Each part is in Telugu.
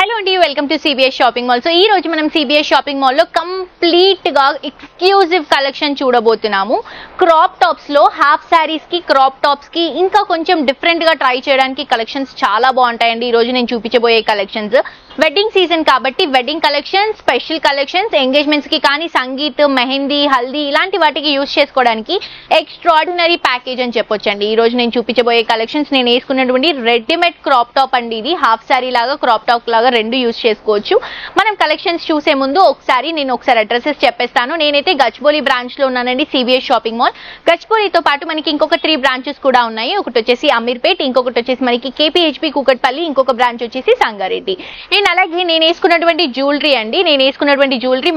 హలో అండి, welcome to CBS shopping mall. So ఈ రోజు మనం సిబిఎస్ షాపింగ్ మాల్ లో కంప్లీట్ గా ఎక్స్క్లూజివ్ కలెక్షన్ చూడబోతున్నాము. క్రాప్ టాప్స్ లో హాఫ్ శారీస్ కి, క్రాప్ టాప్స్ కి ఇంకా కొంచెం డిఫరెంట్ గా ట్రై చేయడానికి కలెక్షన్స్ చాలా బాగుంటాయండి. ఈ రోజు నేను చూపించబోయే కలెక్షన్స్ వెడ్డింగ్ సీజన్ కాబట్టి wedding collection, special collections, engagements కి కానీ సంగీత్, మెహందీ, హల్దీ ఇలాంటి వాటికి యూజ్ చేసుకోవడానికి ఎక్స్ట్రాడినరీ ప్యాకేజ్ అని చెప్పొచ్చండి. ఈ రోజు నేను చూపించబోయే కలెక్షన్స్ నేను వేసుకున్నటువంటి రెడీమేడ్ క్రాప్ టాప్ అండి. ఇది హాఫ్ శారీ లాగా, క్రాప్ టాప్ లాగా రెండు యూజ్ చేసుకోవచ్చు. మనం కలెక్షన్స్ చూసే ముందు నేను ఒకసారి అడ్రసెస్ చెప్పేస్తాను. నేనైతే గచ్చిబౌలి బ్రాంచ్ లో ఉన్నానండి, సిబిఎస్ షాపింగ్ మాల్. గచ్చిబౌలితో పాటు మనకి ఇంకొక 3 బ్రాంచెస్ కూడా ఉన్నాయి. ఒకటి వచ్చేసి అమీర్పేట్, ఇంకొకటి వచ్చేసి మనకి కేపీహెచ్పి కూకట్పల్లి, ఇంకొక బ్రాంచ్ వచ్చేసి సంగారెడ్డి. అండ్ అలాగే నేను వేసుకున్నటువంటి జ్యువెలరీ అండి,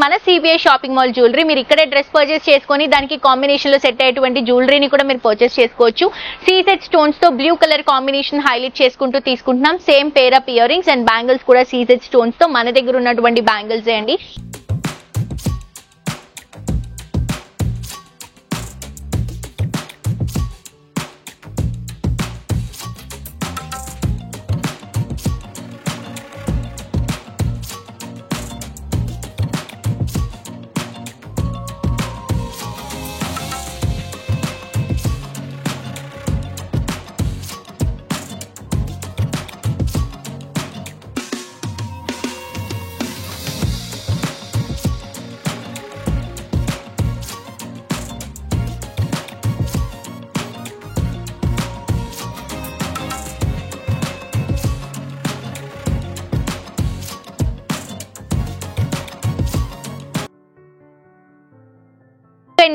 మన సిబిఎస్ షాపింగ్ మాల్ జ్యువెలరీ. మీరు ఇక్కడే డ్రెస్ పర్చేస్ చేసుకొని దానికి కాంబినేషన్ లో సెట్ అయ్యేటువంటి జ్యువెలరీని కూడా మీరు పర్చేస్ చేసుకోవచ్చు. సీసెట్ స్టోన్స్ తో బ్లూ కలర్ కాంబినేషన్ హైలైట్ చేసుకుంటూ తీసుకుంటున్నాం. Same pair of ear rings and bangles కూడా సీసెట్ స్టోన్స్ తో మన దగ్గర ఉన్నటువంటి బ్యాంగిల్స్ అండి.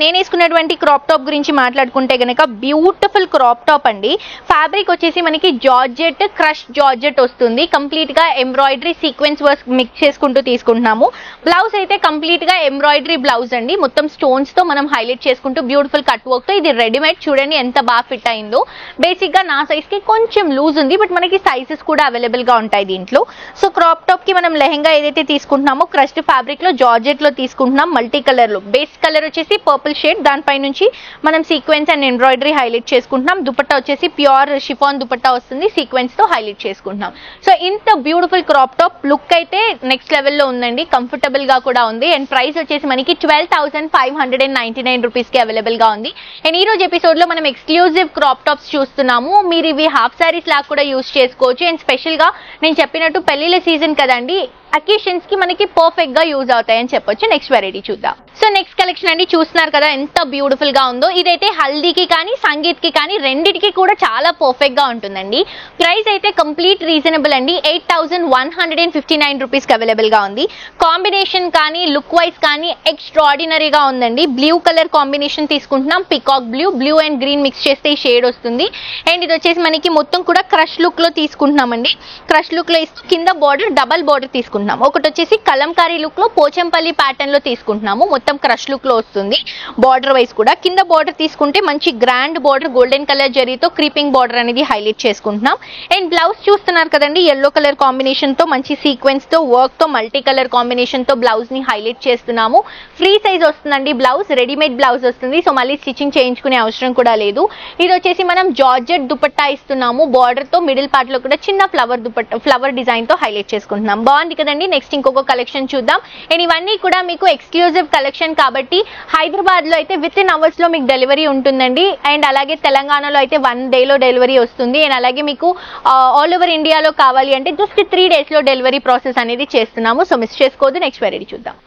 నేను వేసుకున్నటువంటి క్రాప్ టాప్ గురించి మాట్లాడుకుంటే గనక బ్యూటిఫుల్ క్రాప్ టాప్ అండి. ఫ్యాబ్రిక్ వచ్చేసి మనకి జార్జెట్, క్రష్ జార్జెట్ వస్తుంది. కంప్లీట్ గా ఎంబ్రాయిడరీ సీక్వెన్స్ వర్క్ మిక్స్ చేసుకుంటూ తీసుకుంటున్నాము. బ్లౌజ్ అయితే కంప్లీట్ గా ఎంబ్రాయిడరీ బ్లౌజ్ అండి. మొత్తం స్టోన్స్ తో మనం హైలైట్ చేసుకుంటూ బ్యూటిఫుల్ కట్ వర్క్ తో. ఇది రెడీమేడ్, చూడండి ఎంత బాగా ఫిట్ అయిందో. బేసిక్ గా నా సైజ్ కి కొంచెం లూజ్ ఉంది, బట్ మనకి సైజెస్ కూడా అవైలబుల్ గా ఉంటాయి దీంట్లో. సో క్రాప్ టాప్ కి మనం లెహెంగా ఏదైతే తీసుకుంటున్నామో క్రష్డ్ ఫ్యాబ్రిక్ లో జార్జెట్ లో తీసుకుంటున్నాం. మల్టీ కలర్ లో, బేస్ కలర్ వచ్చేసి పర్పుల్ షేడ్, దానిపై నుంచి మనం సీక్వెన్స్ అండ్ ఎంబ్రాయిడరీ హైలైట్ చేసుకుంటున్నాం. దుపట్టా వచ్చేసి ప్యూర్ షిఫాన్ దుపట్టా వస్తుంది, సీక్వెన్స్ తో హైలైట్ చేసుకుంటున్నాం. సో ఇంత బ్యూటిఫుల్ క్రాప్ టాప్ లుక్ అయితే నెక్స్ట్ లెవెల్ లో ఉందండి. కంఫర్టబుల్ గా కూడా ఉంది. అండ్ ప్రైస్ వచ్చేసి మనకి 12,599 రూపీస్ కి అవైలబుల్ గా ఉంది. అండ్ ఈ రోజు ఎపిసోడ్ లో మనం ఎక్స్క్లూజివ్ క్రాప్ టాప్స్ చూస్తున్నాము. మీరు ఇవి హాఫ్ సారీస్ లాగా కూడా యూజ్ చేసుకోవచ్చు. అండ్ స్పెషల్ గా నేను చెప్పినట్టు పెళ్లిళ్ళ సీజన్ కదండి, అకేషన్స్ కి మనకి పర్ఫెక్ట్ గా యూజ్ అవుతాయని చెప్పొచ్చు. నెక్స్ట్ వెరైటీ చూద్దాం. సో నెక్స్ట్ కలెక్షన్ అండి, చూస్తున్నారు కదా ఎంత బ్యూటిఫుల్ గా ఉందో. ఇదైతే హల్దీకి కానీ సంగీత్ కి కానీ రెండిటికి కూడా చాలా పర్ఫెక్ట్ గా ఉంటుందండి. ప్రైస్ అయితే కంప్లీట్ రీజనబుల్ అండి. 8,159 రూపీస్ కి అవైలబుల్ గా ఉంది. కాంబినేషన్ కానీ లుక్ వైజ్ కానీ ఎక్స్ట్రాడినరీగా ఉందండి. బ్లూ కలర్ కాంబినేషన్ తీసుకుంటున్నాం. Peacock blue and green mix చేస్తే ఈ షేడ్ వస్తుంది. అండ్ ఇది వచ్చేసి మనకి మొత్తం కూడా క్రష్ లుక్ లో తీసుకుంటున్నామండి. క్రష్ లుక్ లో కింద బార్డర్ డబల్ బార్డర్ తీసుకుంటున్నాం. ఒకటి వచ్చేసి కలంకారీ లుక్ లో పోచంపల్లి ప్యాటర్న్ లో తీసుకుంటున్నాము. మొత్తం క్రష్ లుక్ లో వస్తుంది. బార్డర్ వైజ్ కూడా కింద బార్డర్ తీసుకుంటే మంచి గ్రాండ్ బార్డర్, గోల్డెన్ కలర్ జరీతో క్రీపింగ్ బార్డర్ అనేది హైలైట్ చేసుకుంటున్నాం. అండ్ బ్లౌజ్ చూస్తున్నారు కదండి, ఎల్లో కలర్ కాంబినేషన్ తో మంచి సీక్వెన్స్ తో వర్క్ తో మల్టీ కలర్ కాంబినేషన్ తో బ్లౌజ్ ని హైలైట్ చేస్తున్నాము. ఫ్రీ సైజ్ వస్తుందండి బ్లౌజ్, రెడీమేడ్ బ్లౌజ్ వస్తుంది. సో మళ్ళీ స్టిచ్చింగ్ చేయించుకునే అవసరం కూడా లేదు. ఇది వచ్చేసి మనం జార్జెట్ దుపట్టా ఇస్తున్నాము. బార్డర్ తో మిడిల్ పార్ట్ లో కూడా చిన్న ఫ్లవర్ డిజైన్ తో హైలైట్ చేసుకుంటున్నాం. బాగుంది కదండి. నెక్స్ట్ ఇంకొక కలెక్షన్ చూద్దాం. అండ్ ఇవన్నీ కూడా మీకు ఎక్స్క్లూజివ్ కలెక్షన్ కాబట్టి హైదరాబాద్ లో అయితే విత్ ఇన్ అవర్స్ లో మీకు డెలివరీ ఉంటుందండి. అండ్ అలాగే తెలంగాణలో అయితే 1 day లో డెలివరీ వస్తుంది. అండ్ అలాగే మీకు ఆల్ ఓవర్ ఇండియాలో కావాలి అంటే జస్ట్ 3 days లో డెలివరీ ప్రాసెస్ అనేది చేస్తున్నాము. సో మిస్ చేసుకోవద్దు. నెక్స్ట్ వెరైటీ చూద్దాం.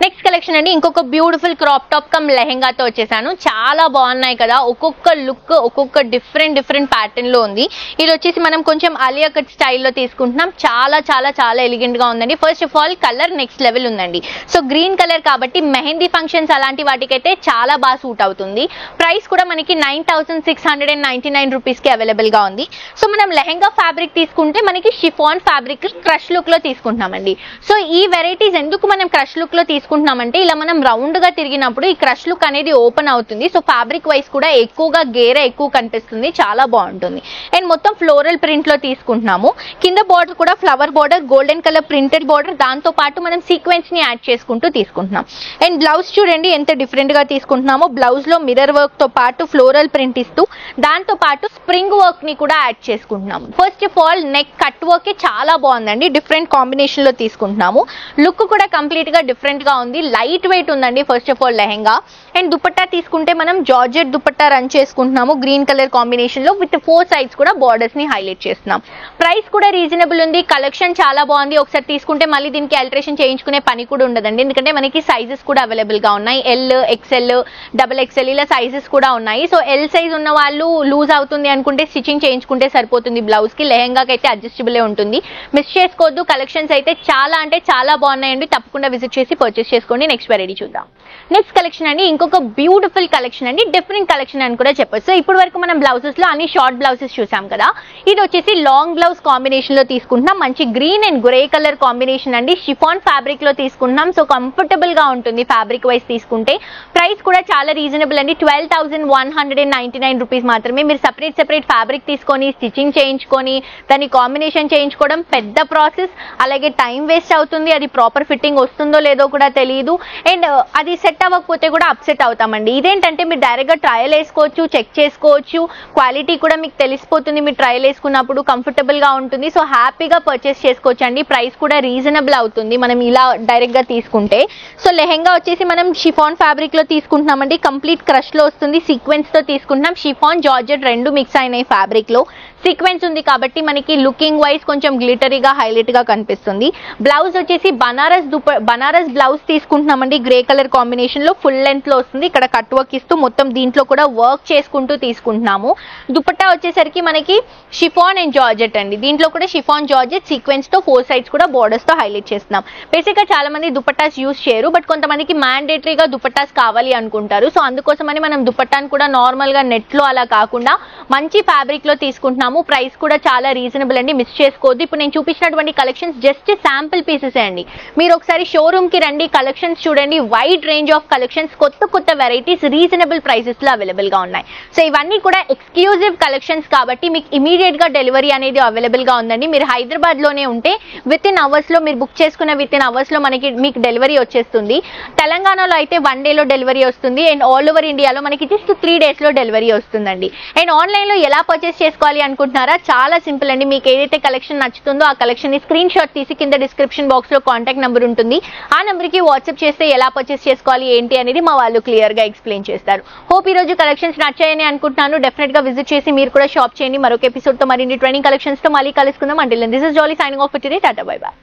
నెక్స్ట్ కలెక్షన్ అండి, ఇంకొక బ్యూటిఫుల్ క్రాప్ టాప్ కమ్ లెహెంగాతో వచ్చేసాను. చాలా బాగున్నాయి కదా. ఒక్కొక్క లుక్ ఒక్కొక్క డిఫరెంట్ ప్యాటర్న్ లో ఉంది. ఇది వచ్చేసి మనం కొంచెం అలియా కట్ స్టైల్లో తీసుకుంటున్నాం. చాలా చాలా చాలా ఎలిగెంట్ గా ఉందండి. First of all colour next level ఉందండి. సో గ్రీన్ కలర్ కాబట్టి మెహందీ ఫంక్షన్స్ అలాంటి వాటికైతే చాలా బాగా సూట్ అవుతుంది. ప్రైస్ కూడా మనకి 9,699 రూపీస్ కి అవైలబుల్ గా ఉంది. సో మనం లెహెంగా ఫ్యాబ్రిక్ తీసుకుంటే మనకి షిఫాన్ ఫ్యాబ్రిక్ క్రష్ లుక్ లో తీసుకుంటున్నామండి. సో ఈ వెరైటీస్ ఎందుకు మనం క్రష్ లుక్ లో తీసుకుంటాం తీసుకుంటున్నామంటే ఇలా మనం రౌండ్ గా తిరిగినప్పుడు ఈ క్రష్ లుక్ అనేది ఓపెన్ అవుతుంది. సో ఫ్యాబ్రిక్ వైస్ కూడా ఎక్కువగా గేర ఎక్కువ కనిపిస్తుంది, చాలా బాగుంటుంది. అండ్ మొత్తం ఫ్లోరల్ ప్రింట్ లో తీసుకుంటున్నాము. కింద బార్డర్ కూడా flower border, golden colour printed border, దాంతో పాటు మనం సీక్వెన్స్ ని యాడ్ చేసుకుంటూ తీసుకుంటున్నాం. అండ్ బ్లౌజ్ చూడండి ఎంత డిఫరెంట్ గా తీసుకుంటున్నామో. బ్లౌజ్ లో మిర్రర్ వర్క్ తో పాటు ఫ్లోరల్ ప్రింట్ ఇస్తూ దాంతో పాటు స్ప్రింగ్ వర్క్ ని కూడా యాడ్ చేసుకుంటున్నాము. First of all neck cut work చాలా బాగుందండి, డిఫరెంట్ కాంబినేషన్ లో తీసుకుంటున్నాము. లుక్ కూడా కంప్లీట్ గా డిఫరెంట్ గా ఉంది, లైట్ వెయిట్ ఉందండి. First of all lehenga. And dupatta తీసుకుంటే మనం జార్జెట్ దుపట్టా రన్ చేసుకుంటున్నాము గ్రీన్ కలర్ కాంబినేషన్ లో విత్ 4 సైడ్స్ కూడా బార్డర్స్ ని హైలైట్ చేస్తున్నాం. ప్రైస్ కూడా రీజనబుల్ ఉంది, కలెక్షన్ చాలా బాగుంది. ఒకసారి తీసుకుంటే మళ్ళీ దీనికి ఆల్టరేషన్ చేయించుకునే పని కూడా ఉండదండి, ఎందుకంటే మనకి సైజెస్ కూడా అవైలబుల్ గా ఉన్నాయి. ఎల్, ఎక్స్ఎల్, XXL ఇలా సైజెస్ కూడా ఉన్నాయి. సో ఎల్ సైజ్ ఉన్న వాళ్ళు లూజ్ అవుతుంది అనుకుంటే స్టిచింగ్ చేయించుకుంటే సరిపోతుంది. బ్లౌజ్ కి లెహెంగాకి అయితే అడ్జస్టబుల్ ఉంటుంది. మిస్ చేసుకోవద్దు, కలెక్షన్స్ అయితే చాలా అంటే చాలా బాగున్నాయండి. తప్పకుండా విజిట్ చేసి పర్చేస్ చేసుకోండి. నెక్స్ట్ వెరైటీ చూద్దాం. నెక్స్ట్ కలెక్షన్ అండి ఇంకొక బ్యూటిఫుల్ కలెక్షన్ అండి, డిఫరెంట్ కలెక్షన్ అని కూడా చెప్పొచ్చు. సో ఇప్పటి వరకు మనం బ్లౌజెస్ లో అన్ని షార్ట్ బ్లౌజెస్ చూసాం కదా, ఇది వచ్చేసి లాంగ్ బ్లౌజ్ కాంబినేషన్ లో తీసుకుంటున్నాం. మంచి green and grey colour combination అండి, షిఫాన్ ఫ్యాబ్రిక్ లో తీసుకుంటున్నాం. సో కంఫర్టబుల్ గా ఉంటుంది ఫ్యాబ్రిక్ వైజ్ తీసుకుంటే. ప్రైస్ కూడా చాలా రీజనబుల్ అండి, 12,199 రూపీస్ మాత్రమే. మీరు సెపరేట్ ఫ్యాబ్రిక్ తీసుకొని స్టిచ్చింగ్ చేయించుకొని దాని కాంబినేషన్ చేయించుకోవడం పెద్ద ప్రాసెస్, అలాగే టైం వేస్ట్ అవుతుంది. అది ప్రాపర్ ఫిట్టింగ్ వస్తుందో లేదో కూడా తెలియదు. అండ్ అది సెట్ అవ్వకపోతే కూడా అప్సెట్ అవుతామండి. ఇదేంటంటే మీరు డైరెక్ట్ గా ట్రయల్ వేసుకోవచ్చు, చెక్ చేసుకోవచ్చు, క్వాలిటీ కూడా మీకు తెలిసిపోతుంది. మీరు ట్రయల్ వేసుకున్నప్పుడు కంఫర్టబుల్ గా ఉంటుంది. సో హ్యాపీగా పర్చేస్ చేసుకోవచ్చు అండి. ప్రైస్ కూడా రీజనబుల్ అవుతుంది మనం ఇలా డైరెక్ట్ గా తీసుకుంటే. సో లెహెంగా వచ్చేసి మనం షిఫాన్ ఫ్యాబ్రిక్ లో తీసుకుంటున్నామండి, కంప్లీట్ క్రష్ లో వస్తుంది. సీక్వెన్స్ తో తీసుకుంటున్నాం. షిఫాన్ జార్జెట్ రెండు మిక్స్ అయినాయి ఫ్యాబ్రిక్ లో. సీక్వెన్స్ ఉంది కాబట్టి మనకి లుకింగ్ వైజ్ కొంచెం గ్లిటరీగా హైలైట్ గా కనిపిస్తుంది. బ్లౌజ్ వచ్చేసి బనారస్ బ్లౌజ్ తీసుకుంటున్నామండి, గ్రే కలర్ కాంబినేషన్ లో ఫుల్ లెంత్ లో వస్తుంది. ఇక్కడ కట్ వర్క్ ఇస్తూ మొత్తం దీంట్లో కూడా వర్క్ చేసుకుంటూ తీసుకుంటున్నాము. దుపట్టా వచ్చేసరికి మనకి షిఫాన్ అండ్ జార్జెట్ అండి, దీంట్లో కూడా షిఫాన్ జార్జెట్ సీక్వెన్స్ తో 4 సైడ్స్ కూడా బోర్డర్స్ తో హైలైట్ చేస్తున్నాం. బేసిక్ గా చాలా మంది దుపట్టాస్ యూస్ చేయరు, బట్ కొంతమందికి మ్యాండేటరీగా దుపట్టాస్ కావాలి అనుకుంటారు. సో అందుకోసమని మనం దుపట్టాను కూడా నార్మల్ గా నెట్ లో అలా కాకుండా మంచి ఫ్యాబ్రిక్ లో తీసుకుంటున్నాము. ప్రైస్ కూడా చాలా రీజనబుల్ అండి, మిస్ చేసుకోవద్దు. ఇప్పుడు నేను చూపించినటువంటి కలెక్షన్స్ జస్ట్ శాంపుల్ పీసెస్ అండి. మీరు ఒకసారి షోరూమ్ కి రండి, కలెక్షన్స్ చూడండి. వైడ్ రేంజ్ ఆఫ్ కలెక్షన్స్, కొత్త వెరైటీస్ రీజనబుల్ ప్రైసెస్ లో అవైలబుల్ గా ఉన్నాయి. సో ఇవన్నీ కూడా ఎక్స్క్లూజివ్ కలెక్షన్స్ కాబట్టి మీకు ఇమీడియట్ గా డెలివరీ అనేది అవైలబుల్ గా ఉందండి. మీరు హైదరాబాద్ లోనే ఉంటే విత్ ఇన్ అవర్స్ లో మీరు బుక్ చేసుకున్న విత్ ఇన్ అవర్స్ లో మీకు డెలివరీ వచ్చేస్తుంది. తెలంగాణలో అయితే 1 డే లో డెలివరీ వస్తుంది. అండ్ ఆల్ ఓవర్ ఇండియాలో మనకి జస్ట్ 3 డేస్ లో డెలివరీ వస్తుందండి. అండ్ ఆన్లైన్ లో ఎలా పర్చేస్ చేసుకోవాలి అనుకుంటున్నారా? చాలా సింపుల్ అండి. మీకు ఏదైతే కలెక్షన్ నచ్చుతుందో ఆ కలెక్షన్ ని స్క్రీన్ షాట్ తీసి కింద డిస్క్రిప్షన్ బాక్స్ లో కాంటాక్ట్ నెంబర్ ఉంటుంది, ఆ నెంబర్ కి వాట్సాప్ చేస్తే ఎలా పర్చేస్ చేసుకోవాలి ఏంటి అనేది మా వాళ్ళు క్లియర్ గా ఎక్స్ప్లెయిన్ చేస్తారు. హోప్ ఈ రోజు కలెక్షన్స్ నచ్చాయని అనుకుంటున్నాను. డెఫినెట్ గా విజిట్ చేసి మీరు కూడా షాప్ చేయండి. మరొక ఎపిసోడ్ తో మరిన్ని ట్రైనింగ్ కలెక్షన్స్ తో మళ్ళీ కలుసుకుందాం. Until then this is Jolly signing off for today. Tata bye by.